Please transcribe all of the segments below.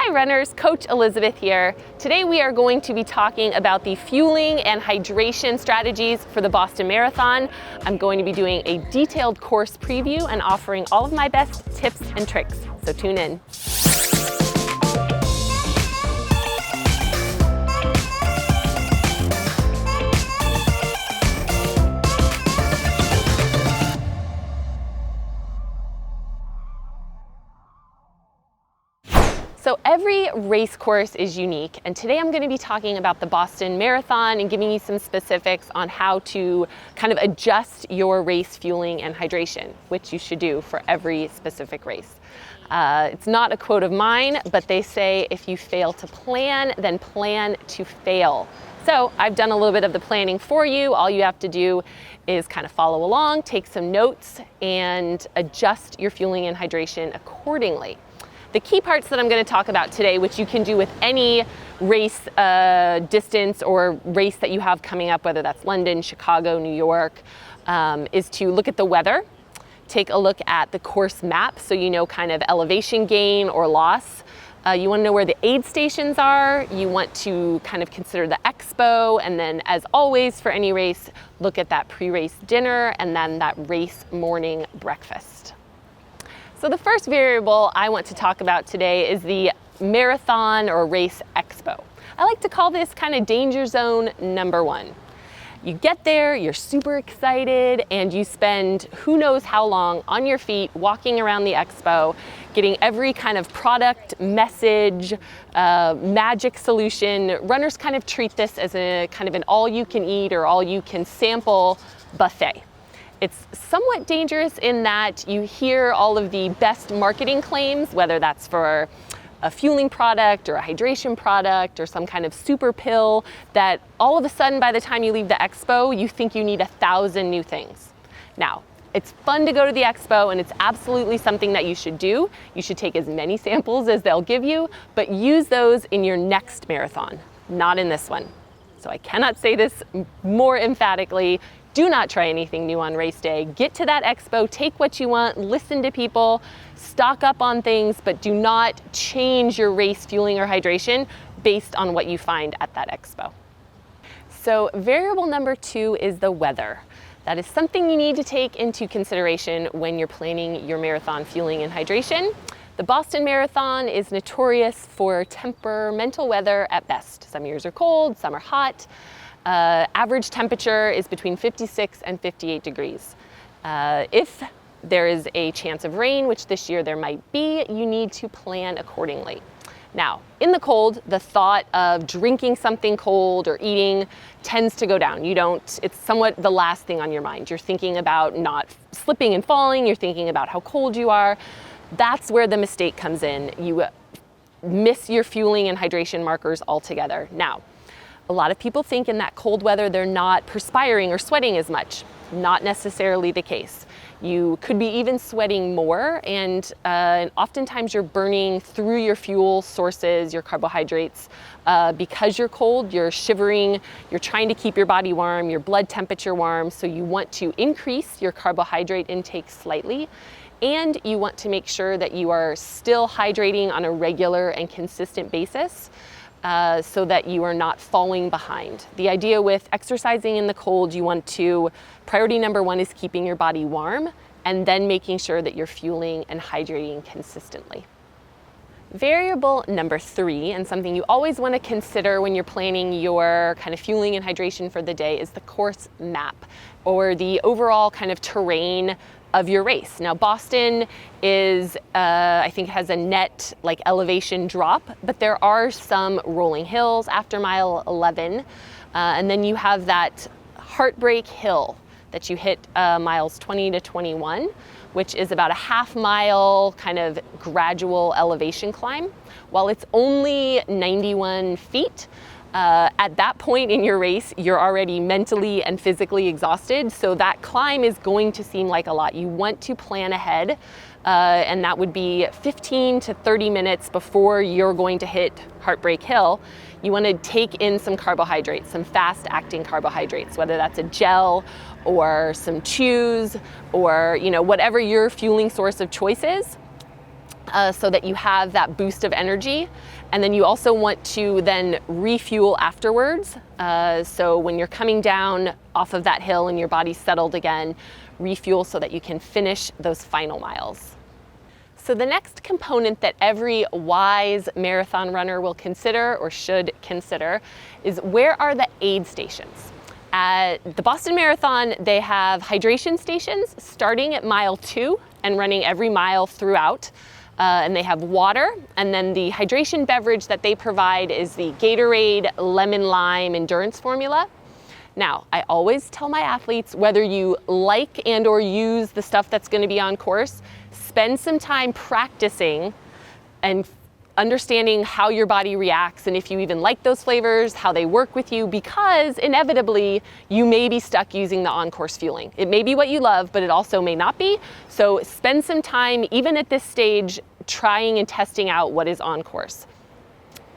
Hi runners, Coach Elizabeth here. Today we are going to be talking about the fueling and hydration strategies for the Boston Marathon. I'm going to be doing a detailed course preview and offering all of my best tips and tricks, so tune in. So every race course is unique, and today I'm going to be talking about the Boston Marathon and giving you some specifics on how to kind of adjust your race fueling and hydration, which you should do for every specific race. It's not a quote of mine, but they say if you fail to plan, then plan to fail. So I've done a little bit of the planning for you. All you have to do is kind of follow along, take some notes, and adjust your fueling and hydration accordingly. The key parts that I'm going to talk about today, which you can do with any race distance or race that you have coming up, whether that's London, Chicago, New York, is to look at the weather, take a look at the course map so you know kind of elevation gain or loss. You want to know where the aid stations are. You want to kind of consider the expo, and then as always for any race, look at that pre-race dinner and then that race morning breakfast. So the first variable I want to talk about today is the marathon or race expo. I like to call this kind of danger zone number one. You get there, you're super excited, and you spend who knows how long on your feet walking around the expo, getting every kind of product, message, magic solution. Runners kind of treat this as a kind of an all-you-can-eat or all-you-can-sample buffet. It's somewhat dangerous in that you hear all of the best marketing claims, whether that's for a fueling product or a hydration product or some kind of super pill, that all of a sudden by the time you leave the expo, you think you need 1,000 new things. Now, it's fun to go to the expo and it's absolutely something that you should do. You should take as many samples as they'll give you, but use those in your next marathon, not in this one. So I cannot say this more emphatically. Do not try anything new on race day. Get to that expo, take what you want, listen to people, stock up on things, but do not change your race fueling or hydration based on what you find at that expo. So variable number 2 is the weather. That is something you need to take into consideration when you're planning your marathon fueling and hydration. The Boston Marathon is notorious for temperamental weather at best. Some years are cold, some are hot. Average temperature is between 56 and 58 degrees. If there is a chance of rain, which this year there might be, you need to plan accordingly. Now, in the cold, the thought of drinking something cold or eating tends to go down. It's somewhat the last thing on your mind. You're thinking about not slipping and falling. You're thinking about how cold you are. That's where the mistake comes in. You miss your fueling and hydration markers altogether. Now, a lot of people think in that cold weather they're not perspiring or sweating as much. Not necessarily the case. You could be even sweating more, and oftentimes you're burning through your fuel sources, your carbohydrates. Because you're cold, you're shivering, you're trying to keep your body warm, your blood temperature warm, so you want to increase your carbohydrate intake slightly. And you want to make sure that you are still hydrating on a regular and consistent basis. So that you are not falling behind. The idea with exercising in the cold, priority number 1 is keeping your body warm and then making sure that you're fueling and hydrating consistently. Variable number 3, and something you always want to consider when you're planning your kind of fueling and hydration for the day, is the course map or the overall kind of terrain of your race. Now, Boston is, I think, has a net elevation drop, but there are some rolling hills after mile 11. And then you have that heartbreak hill that you hit miles 20 to 21, which is about a half-mile kind of gradual elevation climb. While it's only 91 feet, at that point in your race, you're already mentally and physically exhausted, so that climb is going to seem like a lot. You want to plan ahead, and that would be 15 to 30 minutes before you're going to hit Heartbreak Hill. You want to take in some carbohydrates, some fast-acting carbohydrates, whether that's a gel or some chews or whatever your fueling source of choice is. so that you have that boost of energy. And then you also want to then refuel afterwards. So when you're coming down off of that hill and your body's settled again, refuel so that you can finish those final miles. So the next component that every wise marathon runner will consider or should consider is, where are the aid stations? At the Boston Marathon, they have hydration stations starting at mile 2 and running every mile throughout. And they have water, and then the hydration beverage that they provide is the Gatorade Lemon Lime Endurance Formula. Now, I always tell my athletes, whether you like and or use the stuff that's going to be on course, spend some time practicing and understanding how your body reacts, and if you even like those flavors, how they work with you, because inevitably you may be stuck using the on-course fueling. It may be what you love, but it also may not be. So spend some time, even at this stage, trying and testing out what is on course.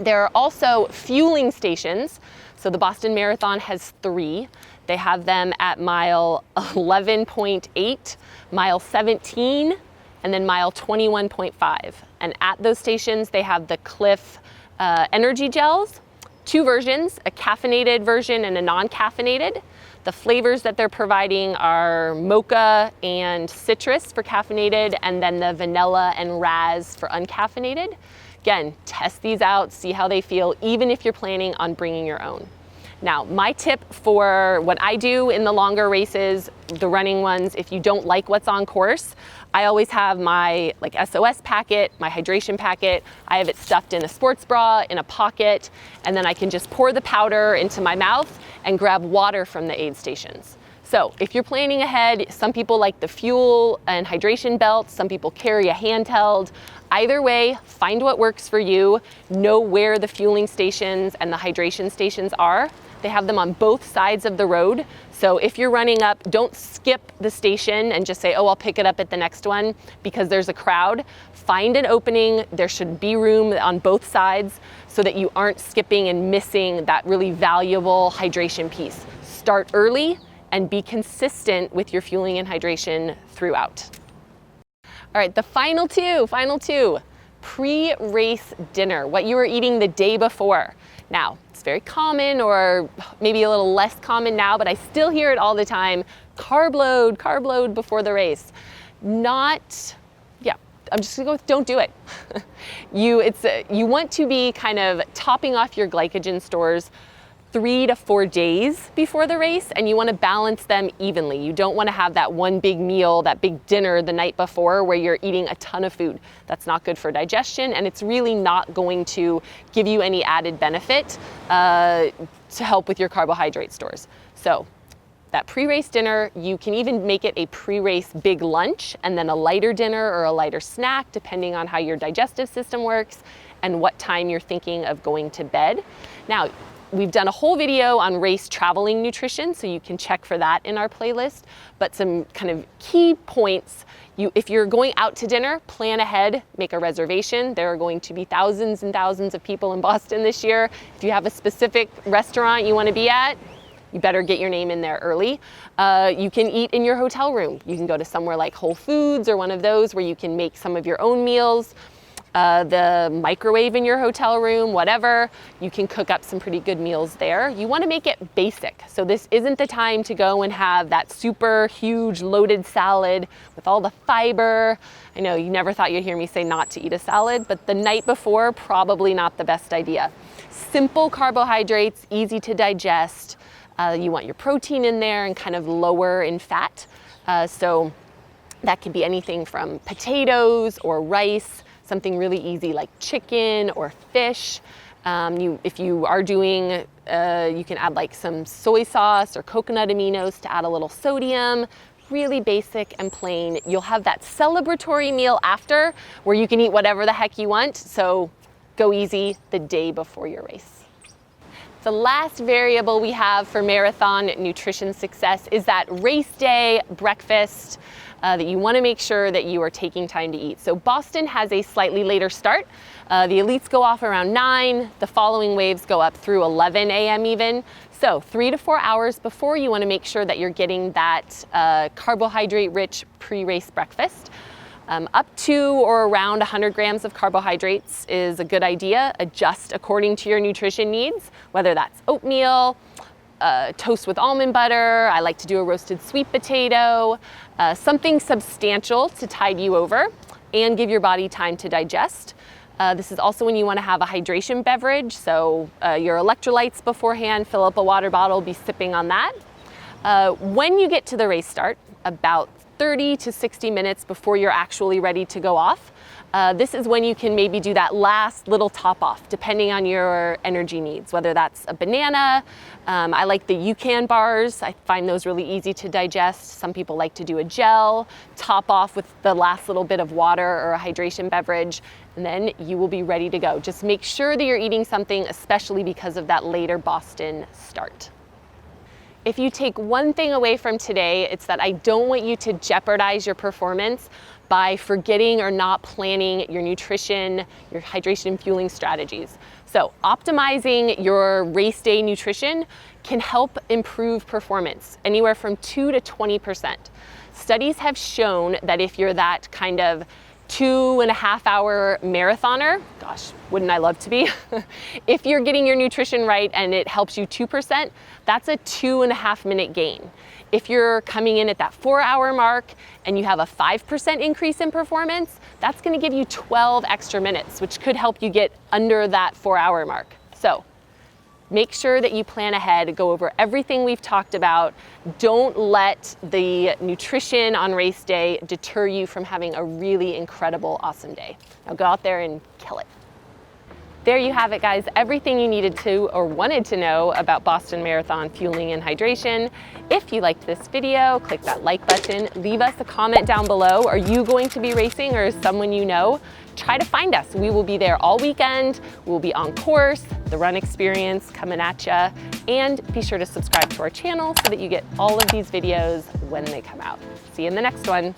There are also fueling stations. So the Boston Marathon has 3. They have them at mile 11.8, mile 17, and then mile 21.5. And at those stations, they have the Cliff energy gels, 2 versions, a caffeinated version and a non-caffeinated. The flavors that they're providing are mocha and citrus for caffeinated, and then the vanilla and raz for uncaffeinated. Again, test these out, see how they feel, even if you're planning on bringing your own. Now, my tip for what I do in the longer races, the running ones, if you don't like what's on course, I always have my SOS packet, my hydration packet. I have it stuffed in a sports bra, in a pocket, and then I can just pour the powder into my mouth and grab water from the aid stations. So if you're planning ahead, some people like the fuel and hydration belts, some people carry a handheld. Either way, find what works for you. Know where the fueling stations and the hydration stations are. They have them on both sides of the road. So if you're running up, don't skip the station and just say, oh, I'll pick it up at the next one because there's a crowd. Find an opening. There should be room on both sides so that you aren't skipping and missing that really valuable hydration piece. Start early and be consistent with your fueling and hydration throughout. All right, the final two, pre-race dinner, what you are eating the day before. Now, it's very common, or maybe a little less common now, but I still hear it all the time. Carb load before the race. I'm just gonna go with don't do it. You want to be kind of topping off your glycogen stores 3 to 4 days before the race, and you want to balance them evenly. You don't want to have that one big meal, that big dinner the night before where you're eating a ton of food. That's not good for digestion, and it's really not going to give you any added benefit to help with your carbohydrate stores. So that pre-race dinner, you can even make it a pre-race big lunch and then a lighter dinner or a lighter snack, depending on how your digestive system works and what time you're thinking of going to bed. Now, we've done a whole video on race traveling nutrition, so you can check for that in our playlist. But some kind of key points, if you're going out to dinner, plan ahead, make a reservation. There are going to be thousands and thousands of people in Boston this year. If you have a specific restaurant you want to be at, you better get your name in there early. You can eat in your hotel room. You can go to somewhere like Whole Foods or one of those where you can make some of your own meals. The microwave in your hotel room, whatever, you can cook up some pretty good meals there. You want to make it basic. So this isn't the time to go and have that super huge loaded salad with all the fiber. I know you never thought you'd hear me say not to eat a salad, but the night before, probably not the best idea. Simple carbohydrates, easy to digest. You want your protein in there and kind of lower in fat. So that could be anything from potatoes or rice, something really easy like chicken or fish. If you are doing, you can add like some soy sauce or coconut aminos to add a little sodium. Really basic and plain. You'll have that celebratory meal after where you can eat whatever the heck you want. So go easy the day before your race. The last variable we have for marathon nutrition success is that race day breakfast that you want to make sure that you are taking time to eat. So Boston has a slightly later start. The elites go off around 9, the following waves go up through 11 a.m. even. So 3 to 4 hours before, you want to make sure that you're getting that carbohydrate-rich pre-race breakfast. Up to or around 100 grams of carbohydrates is a good idea. Adjust according to your nutrition needs, whether that's oatmeal, toast with almond butter. I like to do a roasted sweet potato, something substantial to tide you over and give your body time to digest. This is also when you want to have a hydration beverage, so your electrolytes beforehand, fill up a water bottle, be sipping on that. When you get to the race start, about 30 to 60 minutes before you're actually ready to go off, this is when you can maybe do that last little top off, depending on your energy needs, whether that's a banana. I like the UCAN bars. I find those really easy to digest. Some people like to do a gel, top off with the last little bit of water or a hydration beverage, and then you will be ready to go. Just make sure that you're eating something, especially because of that later Boston start. If you take one thing away from today, it's that I don't want you to jeopardize your performance by forgetting or not planning your nutrition, your hydration and fueling strategies. So optimizing your race day nutrition can help improve performance anywhere from 2 to 20%. Studies have shown that if you're that kind of 2.5-hour marathoner, gosh, wouldn't I love to be? If you're getting your nutrition right and it helps you 2%, that's a 2.5-minute gain. If you're coming in at that 4-hour mark and you have a 5% increase in performance, that's gonna give you 12 extra minutes, which could help you get under that 4-hour mark. So make sure that you plan ahead, go over everything we've talked about. Don't let the nutrition on race day deter you from having a really incredible, awesome day. Now go out there and kill it. There you have it, guys. Everything you needed to or wanted to know about Boston Marathon fueling and hydration. If you liked this video, click that like button. Leave us a comment down below. Are you going to be racing, or is someone you know? Try to find us. We will be there all weekend. We'll be on course, the run experience coming at ya. And be sure to subscribe to our channel so that you get all of these videos when they come out. See you in the next one.